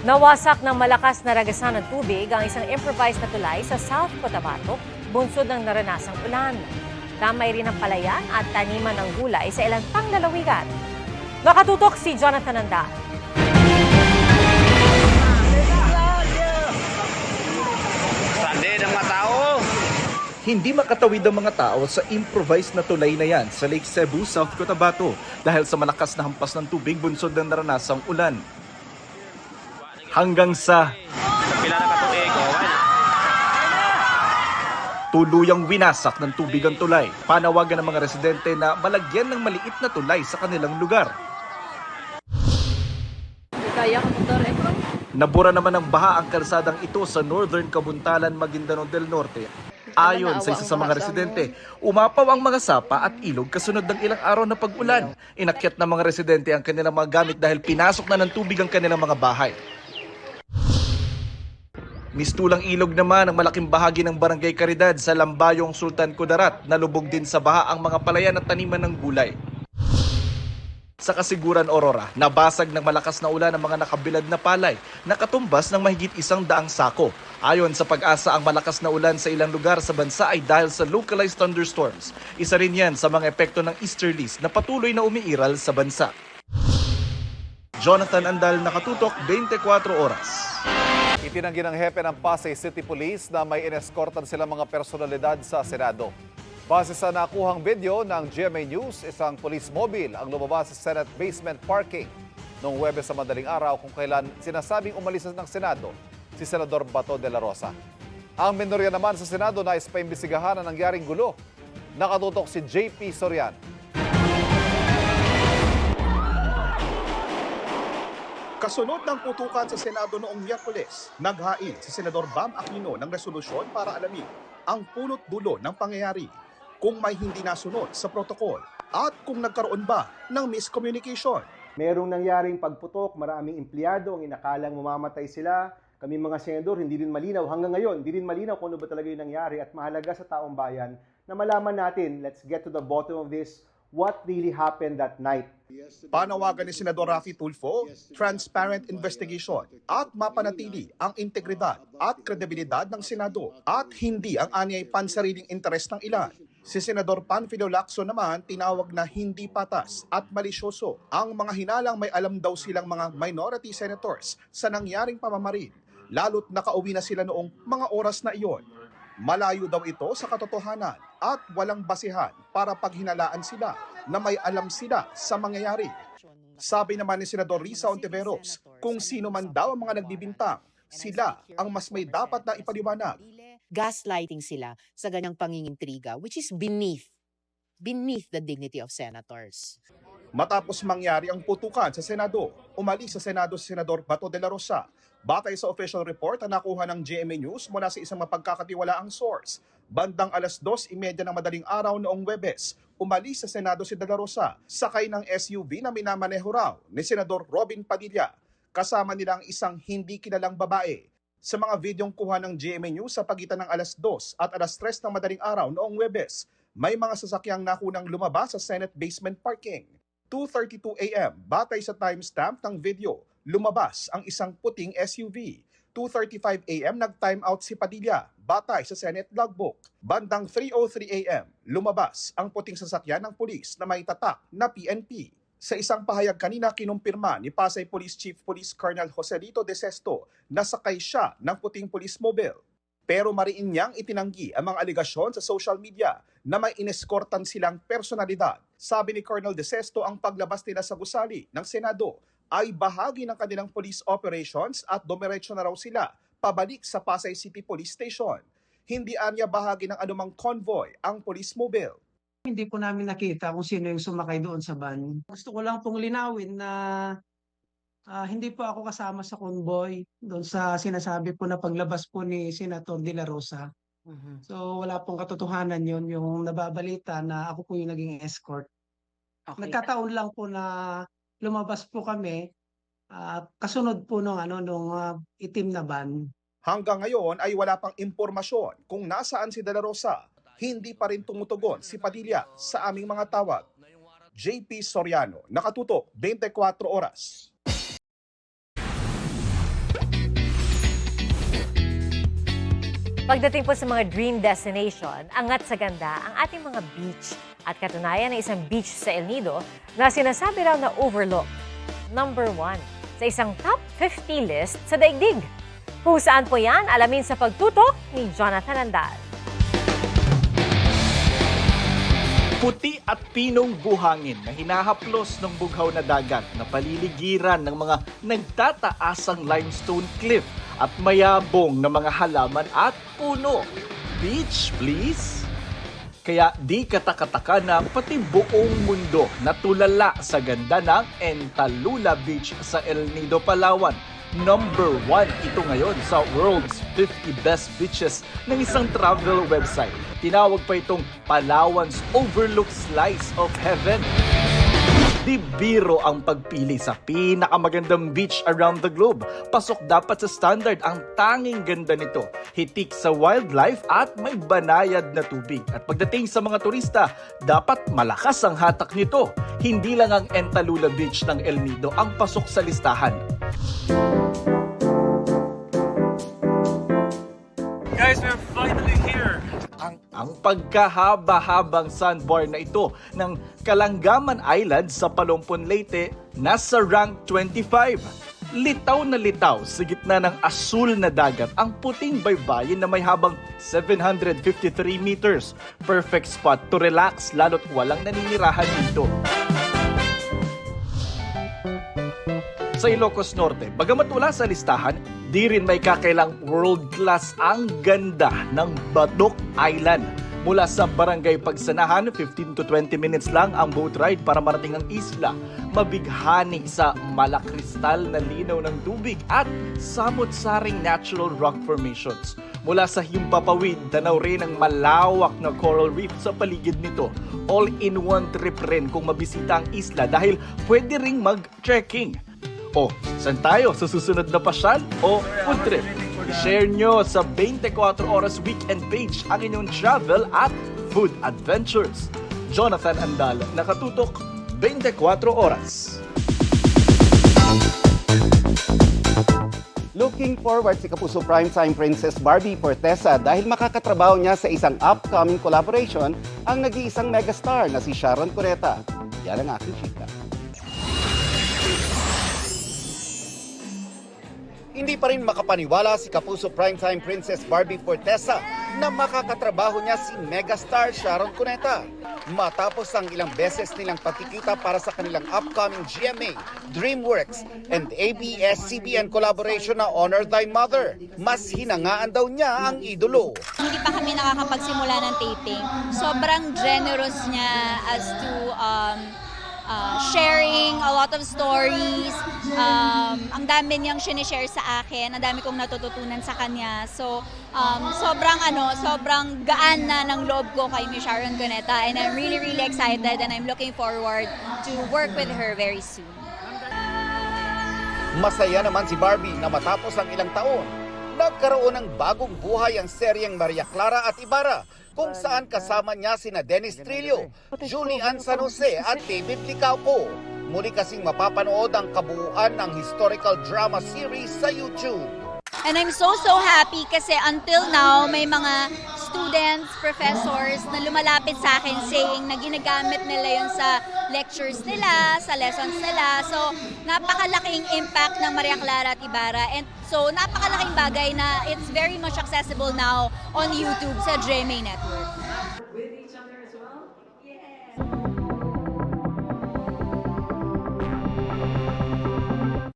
Nawasak ng malakas na ragasan ng tubig ang isang improvised na tulay sa South Cotabato, bunsod ng naranasang ulan. Damay rin ang palayan at taniman ng gulay sa ilang panglalawigan. Nakatutok si Jonathan Andal. Hindi makatawid ang mga tao sa improvised na tulay na yan sa Lake Cebu, South Cotabato dahil sa malakas na hampas ng tubig bunsod ng naranasang ulan. Hanggang sa tuluyang winasak ng tubig ang tulay. Panawagan ng mga residente na malagyan ng maliit na tulay sa kanilang lugar. Nabura naman ng baha ang kalsadang ito sa Northern Kabuntalan, Maguindanao del Norte. Ayon sa isa sa mga residente, umapaw ang mga sapa at ilog kasunod ng ilang araw na pag-ulan. Inakyat ng mga residente ang kanilang mga gamit dahil pinasok na ng tubig ang kanilang mga bahay. Mistulang ilog naman ang malaking bahagi ng Barangay Caridad sa Lambayong, Sultan Kudarat na lubog din sa baha ang mga palayan at taniman ng gulay. Sa Kasiguran, Aurora, nabasag ng malakas na ulan ang mga nakabilad na palay na katumbas ng mahigit 100 sako. Ayon sa Pag-asa, ang malakas na ulan sa ilang lugar sa bansa ay dahil sa localized thunderstorms. Isa rin yan sa mga epekto ng easterlies na patuloy na umiiral sa bansa. Jonathan Andal, Nakatutok, 24 Oras. Itinanggi ng hepe ng Pasay City Police na may ineskortan silang mga personalidad sa Senado. Base sa nakuhang video ng GMA News, isang police mobile ang lumabas sa Senate basement parking noong Huwebes sa madaling araw kung kailan sinasabing umalis ng Senado si Senador Bato de la Rosa. Ang minorya naman sa Senado nais paimbestigahan ang nangyaring gulo. Nakatutok si JP Soriano. Kasunod ng putukan sa Senado noong Miyerkules, naghain si Senador Bam Aquino ng resolusyon para alamin ang punot dulo ng pangyayari, kung may hindi nasunod sa protokol at kung nagkaroon ba ng miscommunication. Merong nangyaring pagputok, maraming empleyado ang inakalang mamamatay sila. Kami mga senador, hindi rin malinaw hanggang ngayon, hindi rin malinaw kung ano ba talaga yung nangyari at mahalaga sa taong bayan na malaman natin, let's get to the bottom of this, what really happened that night. Panawagan ni Senador Raffy Tulfo, transparent investigation at mapanatili ang integridad at kredibilidad ng Senado at hindi ang anyay pansariling interes ng ilan. Si Senador Panfilo Lacson naman tinawag na hindi patas at malisyoso ang mga hinalang may alam daw silang mga minority senators sa nangyaring pamamarin, lalo't nakauwi na sila noong mga oras na iyon. Malayo daw ito sa katotohanan at walang basihan para paghinalaan sila na may alam sila sa mangyayari. Sabi naman ni Senador Risa Ontiveros, kung sino man daw ang mga nagbibintang, sila ang mas may dapat na ipaliwanag. Gaslighting sila sa ganyang pangingintriga, which is beneath the dignity of senators. Matapos mangyari ang putukan sa Senado, umalis sa Senado si Senador Bato de la Rosa. Batay sa official report na nakuha ng GMA News mula sa isang mapagkakatiwalaang source, bandang 2:30 ng madaling araw noong Huwebes, umalis sa Senado si de la Rosa, sakay ng SUV na minamaneho raw ni Senador Robin Padilla. Kasama nila ang isang hindi kilalang babae. Sa mga videong kuha ng GMA News sa pagitan ng 2:00 at 3:00 ng madaling araw noong Huwebes, may mga sasakyang nakunang lumabas sa Senate basement parking. 2:32 a.m. batay sa timestamp ng video, lumabas ang isang puting SUV. 2:35 a.m. nag-time out si Padilla, batay sa Senate logbook. Bandang 3:03 a.m. lumabas ang puting sasakyan ng pulis na may tatak na PNP. Sa isang pahayag kanina, kinumpirma ni Pasay Police Chief Police Colonel Joselito De Sesto na sakay siya ng puting police mobile. Pero mariin niyang itinanggi ang mga aligasyon sa social media na may ineskortan silang personalidad. Sabi ni Colonel De Sesto, ang paglabas nila sa gusali ng Senado ay bahagi ng kanilang police operations at dumiretso na raw sila pabalik sa Pasay City Police Station. Hindi anya bahagi ng anumang convoy ang police mobile. Hindi po namin nakita kung sino yung sumakay doon sa van. Gusto ko lang pong linawin na hindi po ako kasama sa convoy doon sa sinasabi po na paglabas po ni Senator De La Rosa. So wala pong katotohanan yun, yung nababalita na ako po yung naging escort. Okay. Nagkataon lang po na lumabas po kami kasunod po nung itim na van. Hanggang ngayon ay wala pang impormasyon kung nasaan si De La Rosa. Hindi pa rin tumutugon si Padilla sa aming mga tawag. JP Soriano, Nakatutok, 24 Oras. Pagdating po sa mga dream destination, angat sa ganda ang ating mga beach. At katunayan na isang beach sa El Nido na sinasabi raw na overlooked. Number 1 sa isang top 50 list sa daigdig. Kung saan po yan, alamin sa pagtutok ni Jonathan Andal. Puti at pinong buhangin na hinahaplos ng bughaw na dagat na paliligiran ng mga nagtataasang limestone cliff at mayabong na mga halaman at puno. Beach, please? Kaya di katakataka na pati buong mundo natulala sa ganda ng Entalula Beach sa El Nido, Palawan. Number 1 ito ngayon sa World's 50 Best Beaches ng isang travel website. Tinawag pa itong Palawan's Overlooked Slice of Heaven. Di biro ang pagpili sa pinakamagandang beach around the globe. Pasok dapat sa standard ang tanging ganda nito. Hitik sa wildlife at may banayad na tubig. At pagdating sa mga turista, dapat malakas ang hatak nito. Hindi lang ang Entalula Beach ng El Nido ang pasok sa listahan. Guys, we're finally here! Ang pagkahaba-habang sandbar na ito ng Kalangaman Island sa Palompon, Leyte, nasa rank 25. Litaw na litaw sa gitna ng asul na dagat ang puting baybayin na may habang 753 meters. Perfect spot to relax lalo't walang naninirahan dito. Sa Ilocos Norte, bagamat wala sa listahan, di rin may kakailang world-class ang ganda ng Badok Island. Mula sa Barangay Pagsanahan, 15 to 20 minutes lang ang boat ride para marating ang isla. Mabighani sa malakristal na linaw ng tubig at samot-saring natural rock formations. Mula sa Himpapawid, tanaw rin ang malawak na coral reef sa paligid nito. All-in-one trip rin kung mabisita ang isla dahil pwede ring mag-trekking. O, saan tayo? Sa susunod na pasyal o food trip? I-share nyo sa 24 Oras Weekend page ang inyong travel at food adventures. Jonathan Andal, nakatutok 24 Oras. Looking forward si Kapuso Primetime Princess Barbie Fortesa dahil makakatrabaho niya sa isang upcoming collaboration ang nag-iisang megastar na si Sharon Cuneta. Yan ang aking chika. Hindi pa rin makapaniwala si Kapuso Primetime Princess Barbie Fortesa na makakatrabaho niya si megastar Sharon Cuneta. Matapos ang ilang beses nilang pagkikita para sa kanilang upcoming GMA, DreamWorks, and ABS-CBN collaboration na Honor Thy Mother, mas hinangaan daw niya ang idolo. Hindi pa kami nakakapagsimula ng taping. Sobrang generous niya as to sharing a lot of stories. Ang dami niyang sinishare sa akin, ang dami kong natututunan sa kanya. So, sobrang gaan na ng loob ko kay Miss Sharon Cuneta, and I'm really, really excited and I'm looking forward to work with her very soon. Masaya naman si Barbie na matapos ang ilang taon, nagkaroon ng bagong buhay ang seryeng Maria Clara at Ibarra, kung saan kasama niya sina Dennis Trillo, Julian San Jose at David Licauco. Muli kasing mapapanood ang kabuuan ng historical drama series sa YouTube. And I'm so happy kasi until now may mga students, professors na lumalapit sa akin saying na ginagamit nila yun sa lectures nila, sa lessons nila. So napakalaking impact ng Maria Clara at Ibarra, and so napakalaking bagay na it's very much accessible now on YouTube sa GMA Network. With each other as well? Yeah.